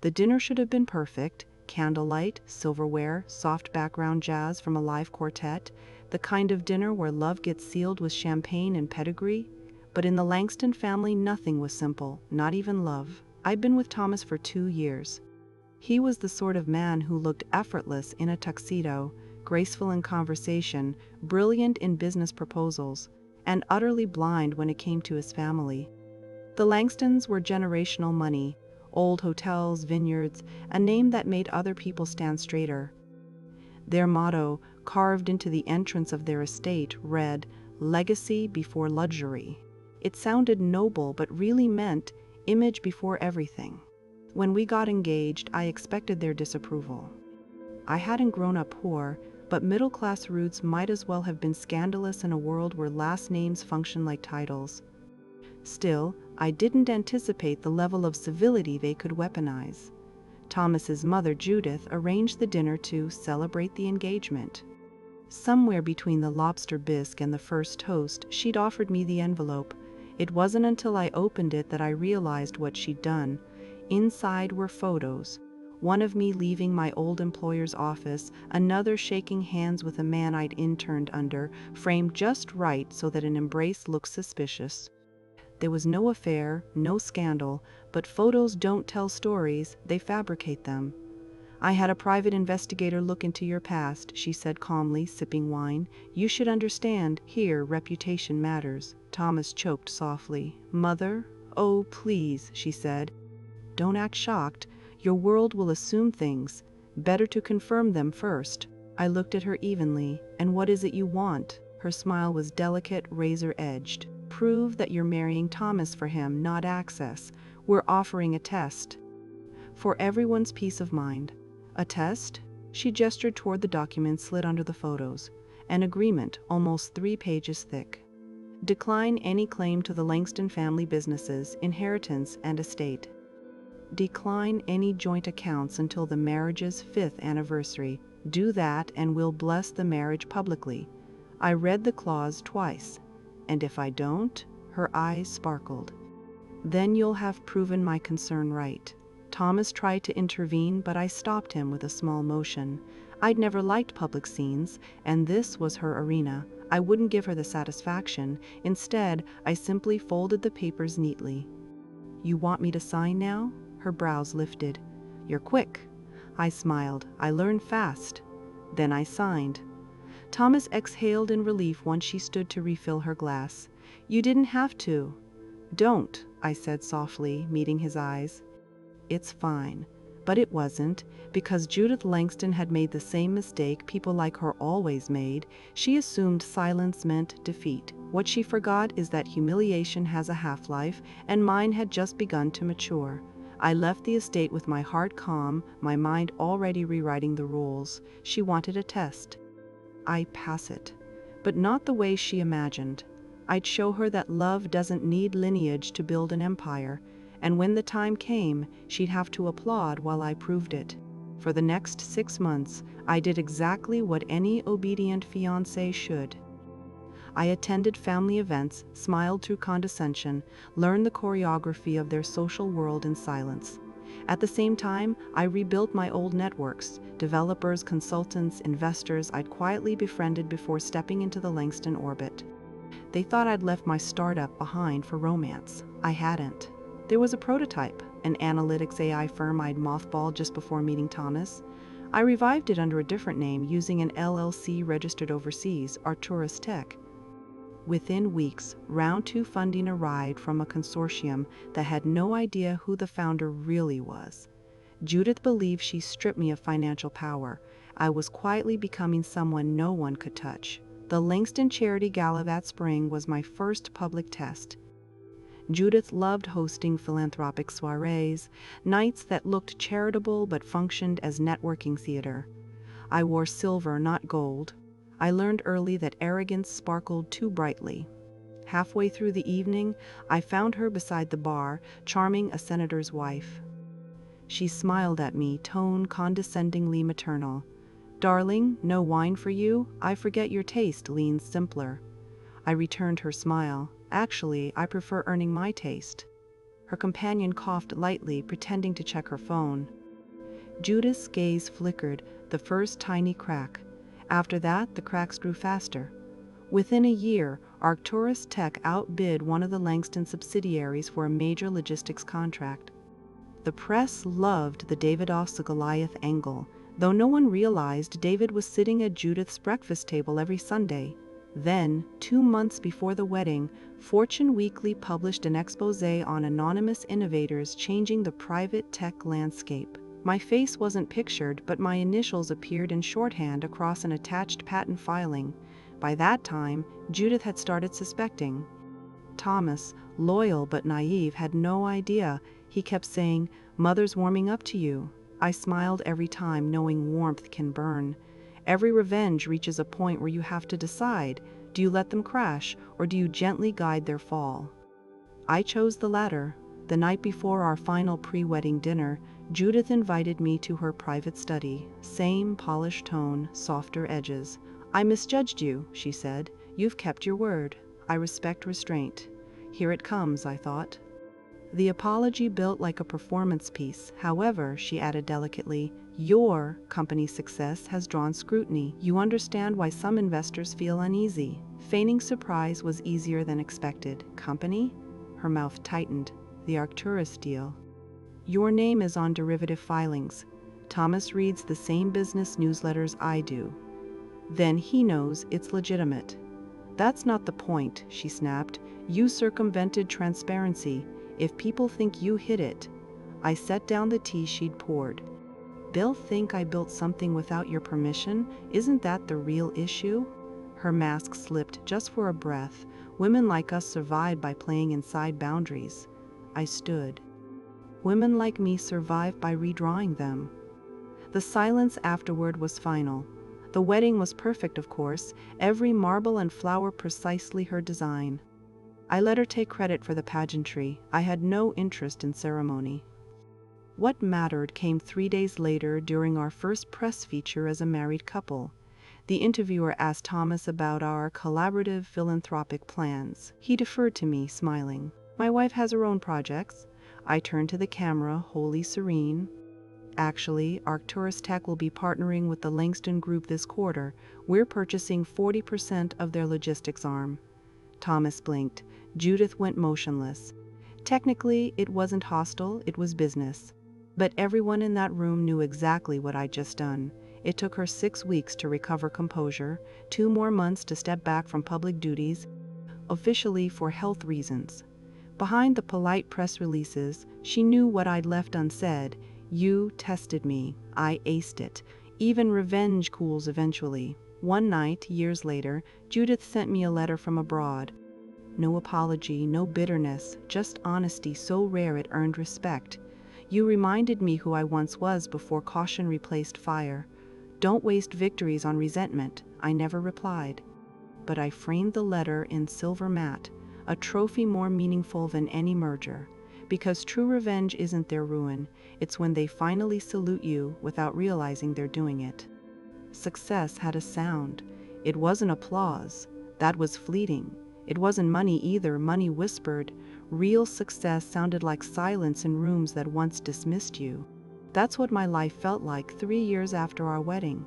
The dinner should have been perfect: candlelight, silverware, soft background jazz from a live quartet, the kind of dinner where love gets sealed with champagne and pedigree. But in the Langston family, nothing was simple, not even love. I'd been with Thomas for 2 years. He was the sort of man who looked effortless in a tuxedo, graceful in conversation, brilliant in business proposals, and utterly blind when it came to his family. The Langstons were generational money: old hotels, vineyards, a name that made other people stand straighter. Their motto, carved into the entrance of their estate, read, "Legacy before luxury." It sounded noble, but really meant image before everything. When we got engaged, I expected their disapproval. I hadn't grown up poor, but middle-class roots might as well have been scandalous in a world where last names function like titles. Still, I didn't anticipate the level of civility they could weaponize. Thomas's mother, Judith, arranged the dinner to celebrate the engagement. Somewhere between the lobster bisque and the first toast, she'd offered me the envelope. It wasn't until I opened it that I realized what she'd done. Inside were photos: one of me leaving my old employer's office, another shaking hands with a man I'd interned under, framed just right so that an embrace looked suspicious. There was no affair, no scandal, but photos don't tell stories, they fabricate them. "I had a private investigator look into your past," she said calmly, sipping wine. "You should understand, here reputation matters." Thomas choked softly. "Mother? Oh, please," she said. "Don't act shocked. Your world will assume things. Better to confirm them first." I looked at her evenly. "And what is it you want?" Her smile was delicate, razor-edged. "Prove that you're marrying Thomas for him, not access. We're offering a test. For everyone's peace of mind." "A test?" She gestured toward the document slid under the photos. "An agreement, almost 3 pages thick. Decline any claim to the Langston family businesses, inheritance, and estate. Decline any joint accounts until the marriage's 5th anniversary. Do that and we'll bless the marriage publicly." I read the clause twice. "And if I don't?" Her eyes sparkled. "Then you'll have proven my concern right." Thomas tried to intervene, but I stopped him with a small motion. I'd never liked public scenes, and this was her arena. I wouldn't give her the satisfaction. Instead, I simply folded the papers neatly. "You want me to sign now?" Her brows lifted. "You're quick." I smiled. "I learn fast." Then I signed. Thomas exhaled in relief once she stood to refill her glass. "You didn't have to." "Don't," I said softly, meeting his eyes. "It's fine." But it wasn't, because Judith Langston had made the same mistake people like her always made. She assumed silence meant defeat. What she forgot is that humiliation has a half-life, and mine had just begun to mature. I left the estate with my heart calm, my mind already rewriting the rules. She wanted a test. I pass it. But not the way she imagined. I'd show her that love doesn't need lineage to build an empire, and when the time came, she'd have to applaud while I proved it. For the next 6 months, I did exactly what any obedient fiancé should. I attended family events, smiled through condescension, learned the choreography of their social world in silence. At the same time, I rebuilt my old networks: developers, consultants, investors I'd quietly befriended before stepping into the Langston orbit. They thought I'd left my startup behind for romance. I hadn't. There was a prototype, an analytics AI firm I'd mothballed just before meeting Thomas. I revived it under a different name, using an LLC registered overseas, Arcturus Tech. Within weeks, round 2 funding arrived from a consortium that had no idea who the founder really was. Judith believed she stripped me of financial power. I was quietly becoming someone no one could touch. The Langston Charity Gala that spring was my first public test. Judith loved hosting philanthropic soirees, nights that looked charitable but functioned as networking theater. I wore silver, not gold. I learned early that arrogance sparkled too brightly. Halfway through the evening, I found her beside the bar, charming a senator's wife. She smiled at me, tone condescendingly maternal. "Darling, no wine for you? I forget your taste leans simpler." I returned her smile. "Actually, I prefer earning my taste." Her companion coughed lightly, pretending to check her phone. Judith's gaze flickered, the first tiny crack. After that, the cracks grew faster. Within a year, Arcturus Tech outbid one of the Langston subsidiaries for a major logistics contract. The press loved the David off the Goliath angle, though no one realized David was sitting at Judith's breakfast table every Sunday. Then, 2 months before the wedding, Fortune Weekly published an exposé on anonymous innovators changing the private tech landscape. My face wasn't pictured, but my initials appeared in shorthand across an attached patent filing. By that time, Judith had started suspecting. Thomas, loyal but naive, had no idea. He kept saying, "Mother's warming up to you." I smiled every time, knowing warmth can burn. Every revenge reaches a point where you have to decide, do you let them crash, or do you gently guide their fall? I chose the latter. The night before our final pre-wedding dinner, Judith invited me to her private study. Same polished tone, softer edges. "I misjudged you," she said. "You've kept your word. I respect restraint." Here it comes, I thought. The apology built like a performance piece. However, she added delicately, your company's success has drawn scrutiny. You understand why some investors feel uneasy. Feigning surprise was easier than expected. Company? Her mouth tightened. The Arcturus deal. Your name is on derivative filings. Thomas reads the same business newsletters I do. Then he knows it's legitimate. That's not the point, she snapped. You circumvented transparency. If people think you hid it. I set down the tea she'd poured. They'll think I built something without your permission? Isn't that the real issue? Her mask slipped just for a breath. Women like us survive by playing inside boundaries. I stood. Women like me survive by redrawing them. The silence afterward was final. The wedding was perfect, of course, every marble and flower precisely her design. I let her take credit for the pageantry. I had no interest in ceremony. What mattered came 3 days later during our first press feature as a married couple. The interviewer asked Thomas about our collaborative philanthropic plans. He deferred to me, smiling. My wife has her own projects. I turned to the camera, wholly serene. Actually, Arcturus Tech will be partnering with the Langston Group this quarter. We're purchasing 40% of their logistics arm. Thomas blinked. Judith went motionless. Technically, it wasn't hostile, it was business. But everyone in that room knew exactly what I'd just done. It took her 6 weeks to recover composure, 2 more months to step back from public duties, officially for health reasons. Behind the polite press releases, she knew what I'd left unsaid. You tested me. I aced it. Even revenge cools eventually. One night, years later, Judith sent me a letter from abroad. No apology, no bitterness, just honesty so rare it earned respect. You reminded me who I once was before caution replaced fire. Don't waste victories on resentment. I never replied. But I framed the letter in silver matte, a trophy more meaningful than any merger. Because true revenge isn't their ruin, it's when they finally salute you without realizing they're doing it. Success had a sound. It wasn't applause. That was fleeting. It wasn't money either. Money whispered. Real success sounded like silence in rooms that once dismissed you. That's what my life felt like 3 years after our wedding.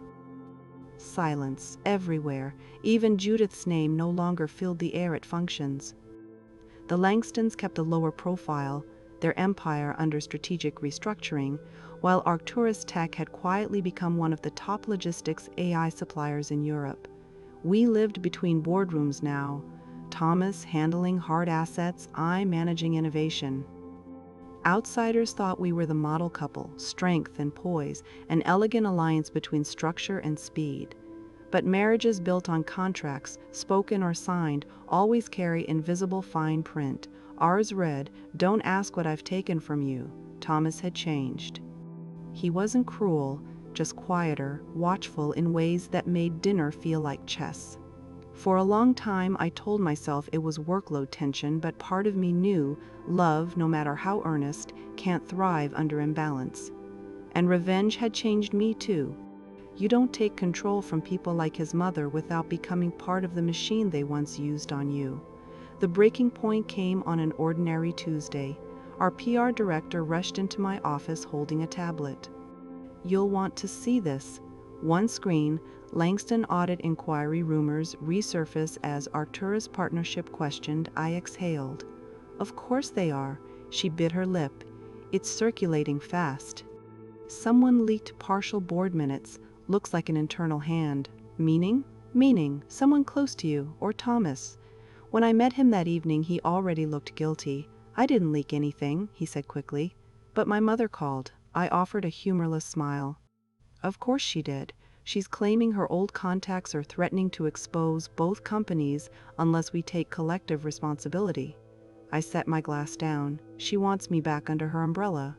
Silence everywhere. Even Judith's name no longer filled the air at functions. The Langstons kept a lower profile, their empire under strategic restructuring, while Arcturus Tech had quietly become one of the top logistics AI suppliers in Europe. We lived between boardrooms now, Thomas handling hard assets, I managing innovation. Outsiders thought we were the model couple, strength and poise, an elegant alliance between structure and speed. But marriages built on contracts, spoken or signed, always carry invisible fine print. Ours read, "Don't ask what I've taken from you." Thomas had changed. He wasn't cruel, just quieter, watchful in ways that made dinner feel like chess. For a long time I told myself it was workload tension, but part of me knew love, no matter how earnest, can't thrive under imbalance. And revenge had changed me too. You don't take control from people like his mother without becoming part of the machine they once used on you. The breaking point came on an ordinary Tuesday. Our PR director rushed into my office holding a tablet. "You'll want to see this." One screen, Langston audit inquiry rumors resurface as Arcturus partnership questioned. I exhaled. "Of course they are." She bit her lip. "It's circulating fast." "Someone leaked partial board minutes. Looks like an internal hand." "Meaning?" "Meaning, someone close to you, or Thomas." When I met him that evening, he already looked guilty. "I didn't leak anything," he said quickly. "But my mother called." I offered a humorless smile. "Of course she did. She's claiming her old contacts are threatening to expose both companies unless we take collective responsibility." I set my glass down. "She wants me back under her umbrella.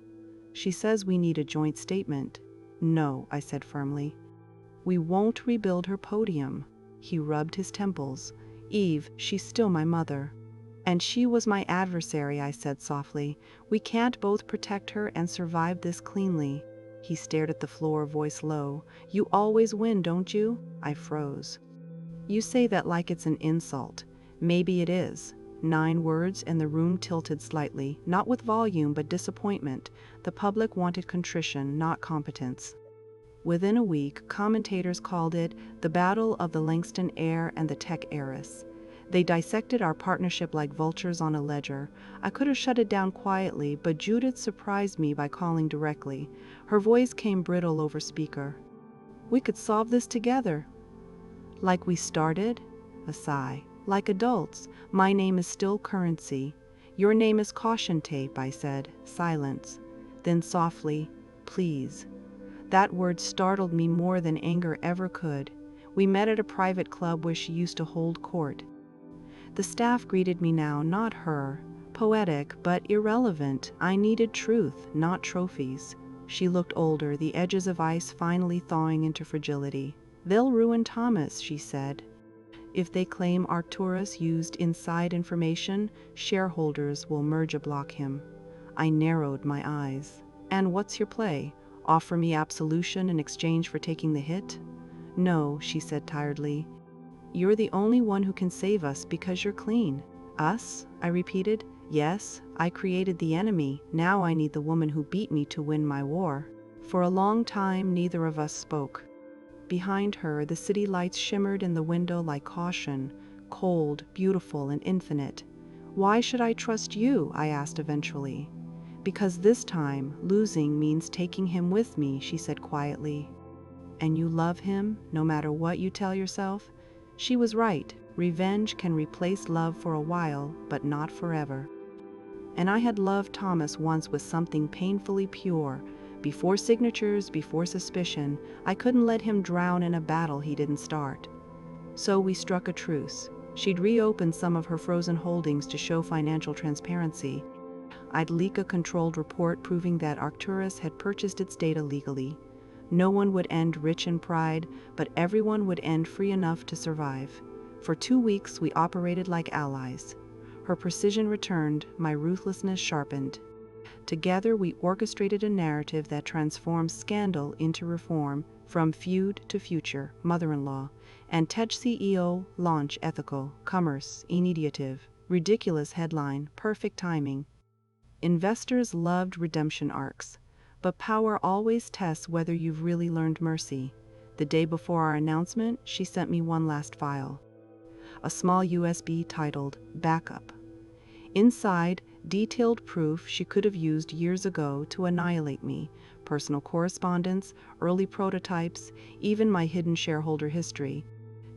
She says we need a joint statement." "No," I said firmly. "We won't rebuild her podium." He rubbed his temples. "Eve, she's still my mother." "And she was my adversary," I said softly. "We can't both protect her and survive this cleanly." He stared at the floor, voice low. "You always win, don't you?" I froze. "You say that like it's an insult." "Maybe it is." 9 words, and the room tilted slightly, not with volume but disappointment. The public wanted contrition, not competence. Within a week, commentators called it the Battle of the Langston Heir and the Tech Heiress. They dissected our partnership like vultures on a ledger. I could have shut it down quietly, but Judith surprised me by calling directly. Her voice came brittle over speaker. "We could solve this together." "Like we started?" A sigh. "Like adults. My name is still currency. Your name is caution tape," I said. Silence. Then softly, "Please." That word startled me more than anger ever could. We met at a private club where she used to hold court. The staff greeted me now, not her. Poetic, but irrelevant. I needed truth, not trophies. She looked older, the edges of ice finally thawing into fragility. "They'll ruin Thomas," she said. "If they claim Arcturus used inside information, shareholders will merge block him." I narrowed my eyes. "And what's your play? Offer me absolution in exchange for taking the hit?" "No," she said tiredly. "You're the only one who can save us because you're clean." "Us?" I repeated. "Yes, I created the enemy. Now I need the woman who beat me to win my war." For a long time, neither of us spoke. Behind her, the city lights shimmered in the window like caution, cold, beautiful, and infinite. "Why should I trust you?" I asked eventually. "Because this time, losing means taking him with me," she said quietly. "And you love him, no matter what you tell yourself?" She was right. Revenge can replace love for a while, but not forever. And I had loved Thomas once with something painfully pure. Before signatures, before suspicion, I couldn't let him drown in a battle he didn't start. So we struck a truce. She'd reopened some of her frozen holdings to show financial transparency. I'd leak a controlled report proving that Arcturus had purchased its data legally. No one would end rich in pride, but everyone would end free enough to survive. For 2 weeks, we operated like allies. Her precision returned, my ruthlessness sharpened. Together, we orchestrated a narrative that transformed scandal into reform, from feud to future, mother-in-law, and Tech CEO, launch ethical, commerce, initiative, ridiculous headline, perfect timing. Investors loved redemption arcs. But power always tests whether you've really learned mercy. The day before our announcement, she sent me one last file. A small USB titled Backup. Inside, detailed proof she could have used years ago to annihilate me. Personal correspondence, early prototypes, even my hidden shareholder history.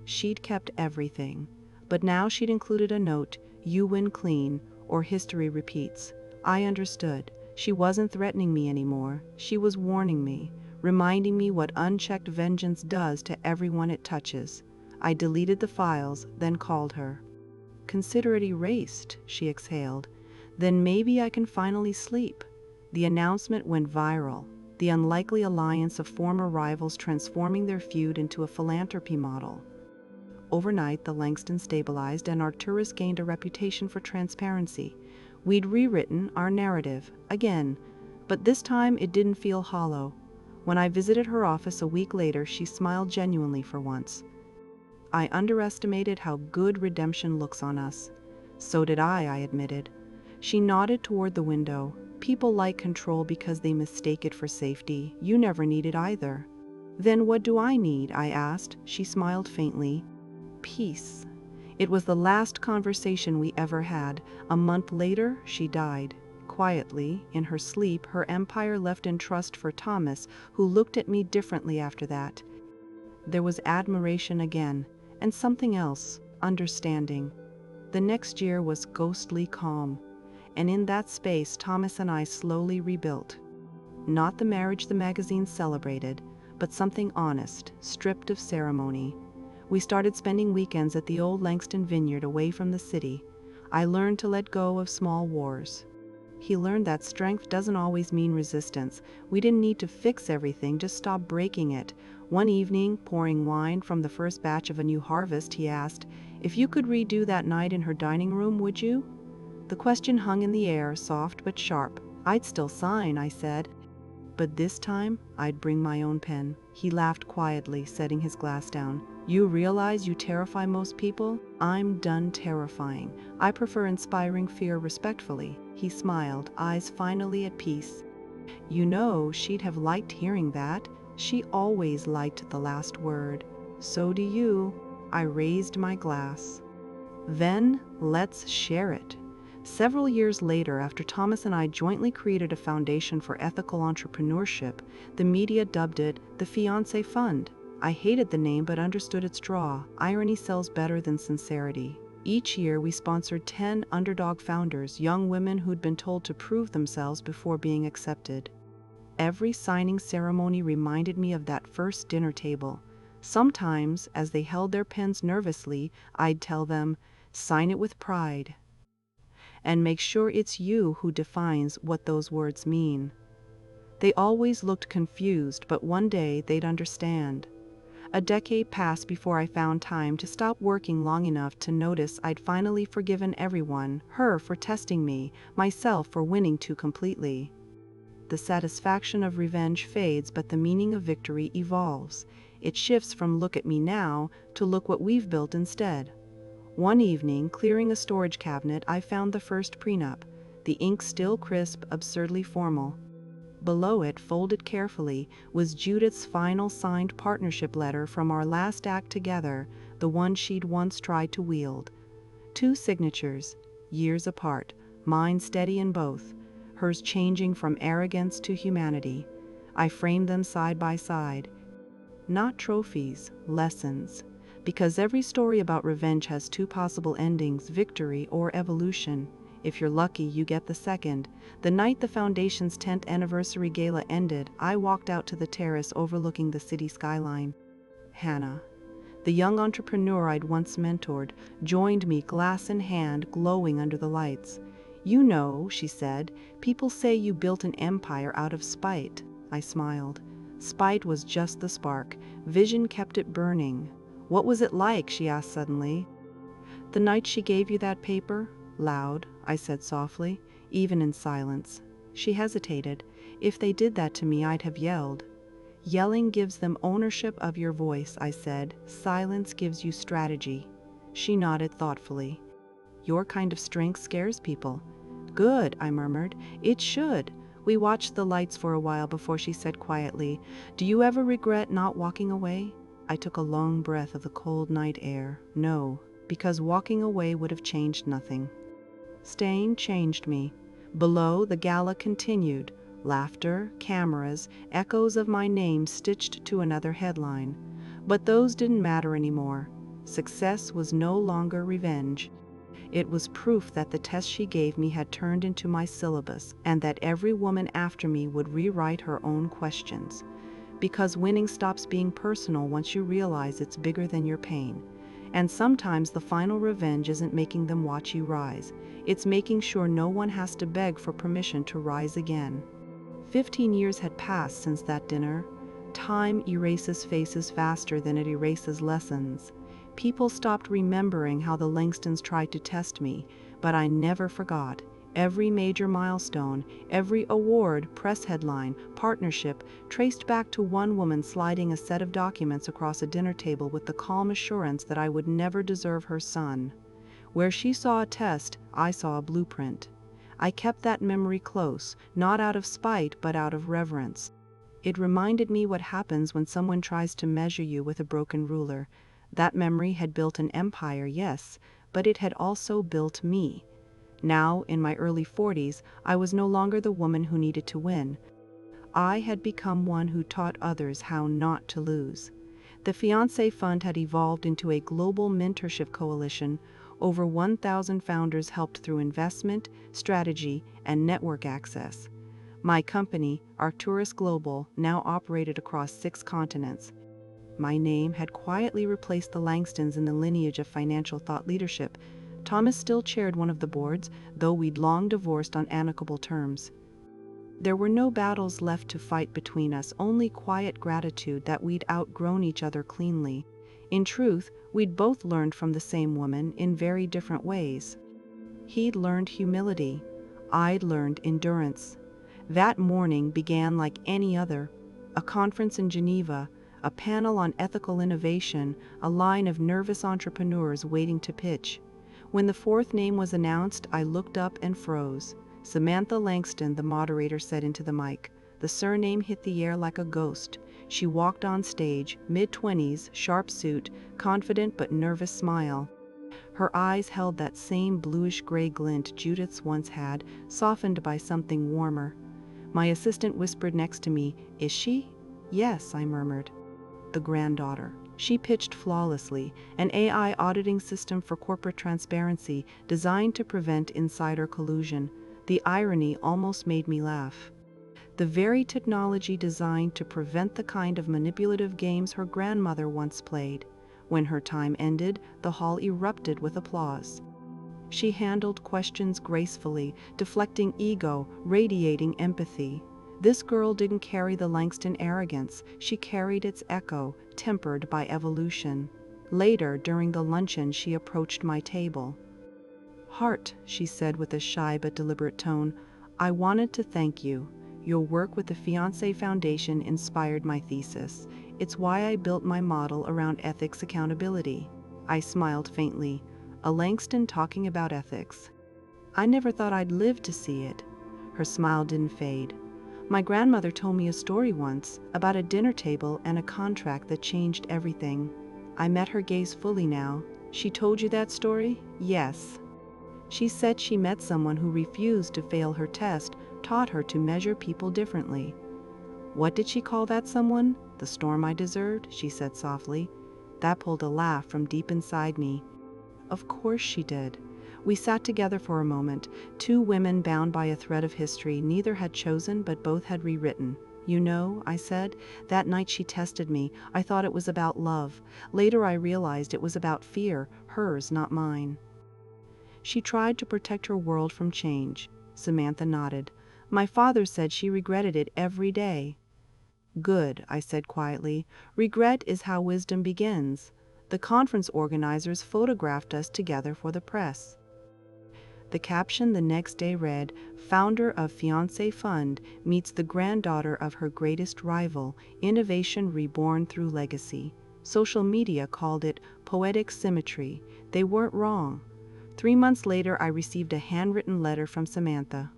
She'd kept everything. But now she'd included a note, "You win clean," or "History repeats." I understood. She wasn't threatening me anymore. She was warning me, reminding me what unchecked vengeance does to everyone it touches. I deleted the files, then called her. "Consider it erased," she exhaled. "Then maybe I can finally sleep." The announcement went viral. The unlikely alliance of former rivals transforming their feud into a philanthropy model. Overnight, the Langston stabilized and Arcturus gained a reputation for transparency. We'd rewritten our narrative, again, but this time it didn't feel hollow. When I visited her office a week later, she smiled genuinely for once. "I underestimated how good redemption looks on us." "So did I admitted. She nodded toward the window. People like control because they mistake it for safety. You never need it either. Then what do I need? I asked. She smiled faintly. Peace. It was the last conversation we ever had. A month later, she died. Quietly, in her sleep, her empire left in trust for Thomas, who looked at me differently after that. There was admiration again, and something else, understanding. The next year was ghostly calm, and in that space Thomas and I slowly rebuilt. Not the marriage the magazines celebrated, but something honest, stripped of ceremony. We started spending weekends at the old Langston vineyard away from the city. I learned to let go of small wars. He learned that strength doesn't always mean resistance. We didn't need to fix everything, just stop breaking it. One evening, pouring wine from the first batch of a new harvest, he asked, "If you could redo that night in her dining room, would you?" The question hung in the air, soft but sharp. "I'd still sign," I said. "But this time, I'd bring my own pen." He laughed quietly, setting his glass down. "You realize you terrify most people? I'm done terrifying. I prefer inspiring fear respectfully." He smiled, eyes finally at peace. You know, she'd have liked hearing that. She always liked the last word. So do you. I raised my glass. Then, let's share it. Several years later, after Thomas and I jointly created a foundation for ethical entrepreneurship, the media dubbed it the Fiancé Fund. I hated the name but understood its draw. Irony sells better than sincerity. Each year, we sponsored 10 underdog founders, young women who'd been told to prove themselves before being accepted. Every signing ceremony reminded me of that first dinner table. Sometimes, as they held their pens nervously, I'd tell them, "Sign it with pride. And make sure it's you who defines what those words mean." They always looked confused, but one day they'd understand. A decade passed before I found time to stop working long enough to notice I'd finally forgiven everyone, her for testing me, myself for winning too completely. The satisfaction of revenge fades, but the meaning of victory evolves. It shifts from "look at me now" to "look what we've built instead." One evening, clearing a storage cabinet, I found the first prenup, the ink still crisp, absurdly formal. Below it, folded carefully, was Judith's final signed partnership letter from our last act together, the one she'd once tried to wield. 2 signatures, years apart, mine steady in both, hers changing from arrogance to humanity. I framed them side by side. Not trophies, lessons. Because every story about revenge has 2 possible endings, victory or evolution. If you're lucky, you get the second. The night the Foundation's 10th anniversary gala ended, I walked out to the terrace overlooking the city skyline. Hannah, the young entrepreneur I'd once mentored, joined me, glass in hand, glowing under the lights. "You know," she said, "people say you built an empire out of spite." I smiled. Spite was just the spark. Vision kept it burning. "What was it like?" she asked suddenly. "The night she gave you that paper?" "Loud," I said softly, even in silence. She hesitated. "If they did that to me, I'd have yelled." "Yelling gives them ownership of your voice," I said. "Silence gives you strategy." She nodded thoughtfully. "Your kind of strength scares people." "Good," I murmured. "It should." We watched the lights for a while before she said quietly, "Do you ever regret not walking away?" I took a long breath of the cold night air. No, because walking away would have changed nothing. Staying changed me. Below, the gala continued. Laughter, cameras, echoes of my name stitched to another headline. But those didn't matter anymore. Success was no longer revenge. It was proof that the test she gave me had turned into my syllabus, and that every woman after me would rewrite her own questions. Because winning stops being personal once you realize it's bigger than your pain. And sometimes the final revenge isn't making them watch you rise. It's making sure no one has to beg for permission to rise again. 15 years had passed since that dinner. Time erases faces faster than it erases lessons. People stopped remembering how the Langstons tried to test me, but I never forgot. Every major milestone, every award, press headline, partnership, traced back to one woman sliding a set of documents across a dinner table with the calm assurance that I would never deserve her son. Where she saw a test, I saw a blueprint. I kept that memory close, not out of spite but out of reverence. It reminded me what happens when someone tries to measure you with a broken ruler. That memory had built an empire, yes, but it had also built me. Now, in my early 40s, I was no longer the woman who needed to win. I had become one who taught others how not to lose. The Fiancé Fund had evolved into a global mentorship coalition. Over 1,000 founders helped through investment, strategy, and network access. My company, Arcturus Global, now operated across 6 continents. My name had quietly replaced the Langstons in the lineage of financial thought leadership. Thomas still chaired one of the boards, though we'd long divorced on amicable terms. There were no battles left to fight between us, only quiet gratitude that we'd outgrown each other cleanly. In truth, we'd both learned from the same woman in very different ways. He'd learned humility. I'd learned endurance. That morning began like any other. A conference in Geneva, a panel on ethical innovation, a line of nervous entrepreneurs waiting to pitch. When the 4th name was announced, I looked up and froze. Samantha Langston, the moderator, said into the mic. The surname hit the air like a ghost. She walked on stage, mid-20s, sharp suit, confident but nervous smile. Her eyes held that same bluish-gray glint Judith's once had, softened by something warmer. My assistant whispered next to me, "Is she?" "Yes," I murmured. The granddaughter. She pitched flawlessly, an AI auditing system for corporate transparency designed to prevent insider collusion. The irony almost made me laugh. The very technology designed to prevent the kind of manipulative games her grandmother once played. When her time ended, the hall erupted with applause. She handled questions gracefully, deflecting ego, radiating empathy. This girl didn't carry the Langston arrogance, she carried its echo, tempered by evolution. Later, during the luncheon, she approached my table. "Hart," she said with a shy but deliberate tone, "I wanted to thank you. Your work with the Fiancé Foundation inspired my thesis. It's why I built my model around ethics accountability." I smiled faintly. A Langston talking about ethics. I never thought I'd live to see it. Her smile didn't fade. My grandmother told me a story once about a dinner table and a contract that changed everything. I met her gaze fully now. "She told you that story?" "Yes." She said she met someone who refused to fail her test, taught her to measure people differently. "What did she call that someone?" "The storm I deserved," she said softly. That pulled a laugh from deep inside me. Of course she did. We sat together for a moment, 2 women bound by a thread of history neither had chosen but both had rewritten. "You know," I said, "that night she tested me, I thought it was about love. Later I realized it was about fear, hers, not mine." She tried to protect her world from change. Samantha nodded. "My father said she regretted it every day." "Good," I said quietly. "Regret is how wisdom begins." The conference organizers photographed us together for the press. The caption the next day read, "Founder of Fiancé Fund meets the granddaughter of her greatest rival, innovation reborn through legacy." Social media called it poetic symmetry. They weren't wrong. 3 months later, I received a handwritten letter from Samantha.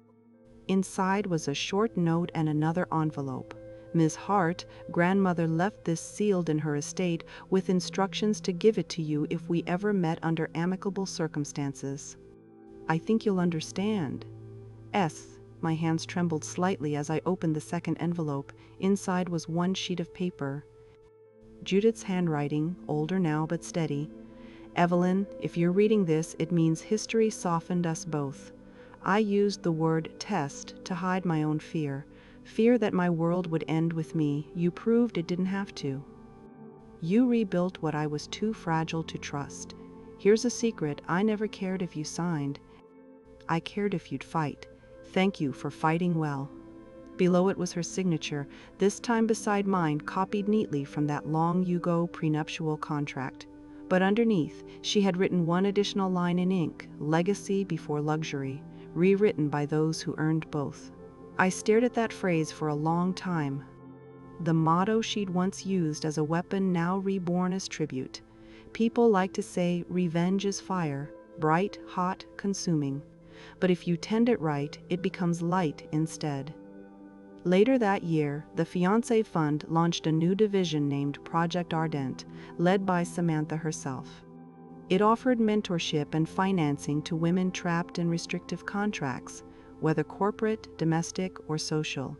Inside was a short note and another envelope. "Ms. Hart, grandmother left this sealed in her estate with instructions to give it to you if we ever met under amicable circumstances. I think you'll understand. S." My hands trembled slightly as I opened the second envelope. Inside was 1 sheet of paper. Judith's handwriting, older now but steady. "Evelyn, if you're reading this, it means history softened us both. I used the word test to hide my own fear that my world would end with me. You proved it didn't have to. You rebuilt what I was too fragile to trust. Here's a secret, I never cared if you signed. I cared if you'd fight. Thank you for fighting well." Below it was her signature, this time beside mine, copied neatly from that long ago prenuptial contract. But underneath, she had written 1 additional line in ink, "Legacy before luxury," rewritten by those who earned both. I stared at that phrase for a long time. The motto she'd once used as a weapon, now reborn as tribute. People like to say revenge is fire, bright, hot, consuming. but if you tend it right, it becomes light instead. Later that year, the Fiancé Fund launched a new division named Project Ardent, led by Samantha herself. It offered mentorship and financing to women trapped in restrictive contracts, whether corporate, domestic, or social.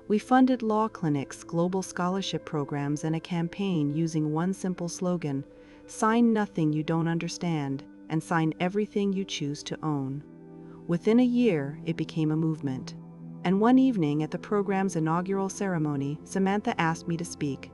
We funded law clinics, global scholarship programs, and a campaign using one simple slogan: sign nothing you don't understand, and sign everything you choose to own. Within a year, it became a movement. And one evening at the program's inaugural ceremony, Samantha asked me to speak.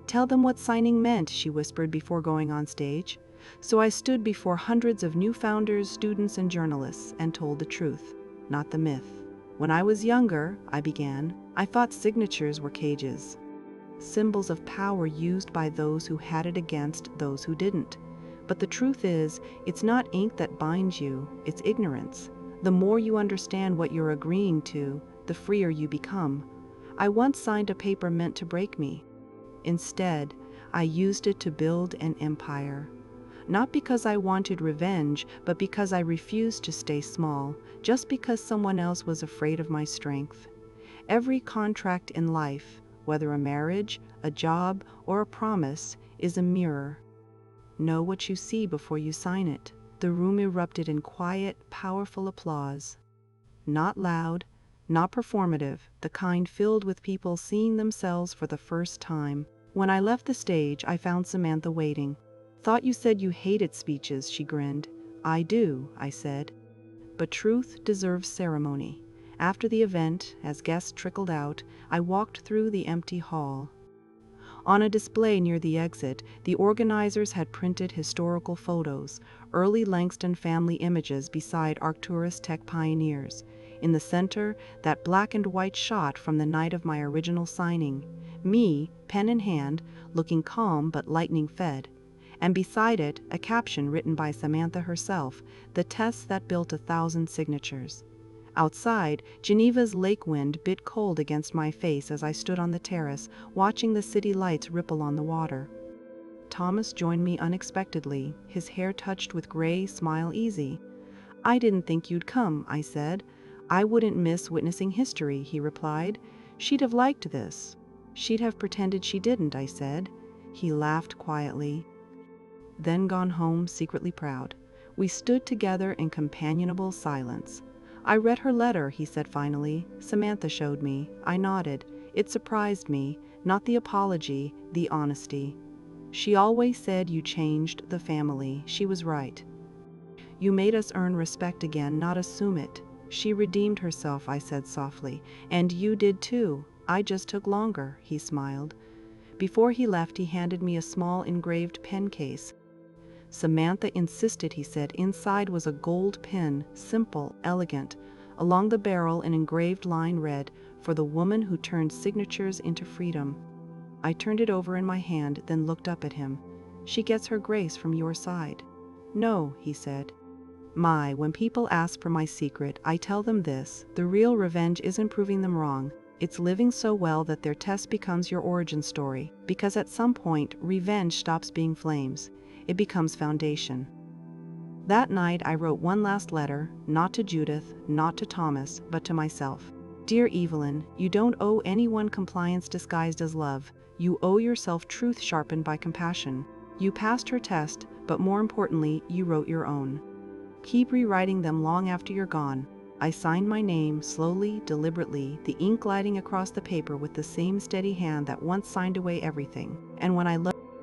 "Tell them what signing meant," she whispered before going on stage. So I stood before hundreds of new founders, students, and journalists and told the truth, not the myth. "When I was younger," I began, "I thought signatures were cages. Symbols of power used by those who had it against those who didn't. But the truth is, it's not ink that binds you, it's ignorance. The more you understand what you're agreeing to, the freer you become. I once signed a paper meant to break me. Instead, I used it to build an empire. Not because I wanted revenge, but because I refused to stay small, just because someone else was afraid of my strength. Every contract in life, whether a marriage, a job, or a promise, is a mirror. Know what you see before you sign it." The room erupted in quiet, powerful applause. Not loud, not performative, the kind filled with people seeing themselves for the first time. When I left the stage, I found Samantha waiting. "Thought you said you hated speeches," she grinned. "I do," I said. "But truth deserves ceremony." After the event, as guests trickled out, I walked through the empty hall. On a display near the exit, the organizers had printed historical photos, early Langston family images beside Arcturus tech pioneers. In the center, that black and white shot from the night of my original signing. Me, pen in hand, looking calm but lightning-fed. And beside it, a caption written by Samantha herself, "The test that built 1,000 signatures." Outside, Geneva's lake wind bit cold against my face as I stood on the terrace, watching the city lights ripple on the water. Thomas joined me unexpectedly, his hair touched with gray, smile easy. "I didn't think you'd come," I said. "I wouldn't miss witnessing history," he replied. "She'd have liked this." "She'd have pretended she didn't," I said. He laughed quietly, then gone home secretly proud. We stood together in companionable silence. "I read her letter," he said finally. "Samantha showed me." I nodded. It surprised me, not the apology, the honesty. "She always said you changed the family." She was right. "You made us earn respect again, not assume it." "She redeemed herself," I said softly. "And you did too. I just took longer," he smiled. Before he left, he handed me a small engraved pen case. "Samantha insisted," he said. Inside was a gold pin, simple, elegant. Along the barrel, an engraved line read, "For the woman who turned signatures into freedom." I turned it over in my hand, then looked up at him. "She gets her grace from your side." "No," he said. When people ask for my secret, I tell them this: the real revenge isn't proving them wrong. It's living so well that their test becomes your origin story. Because at some point, revenge stops being flames. It becomes foundation. That night, I wrote one last letter, not to Judith, not to Thomas, but to myself. "Dear Evelyn, you don't owe anyone compliance disguised as love. You owe yourself truth sharpened by compassion. You passed her test, but more importantly, you wrote your own. Keep rewriting them long after you're gone." I signed my name, slowly, deliberately, the ink gliding across the paper with the same steady hand that once signed away everything. And when I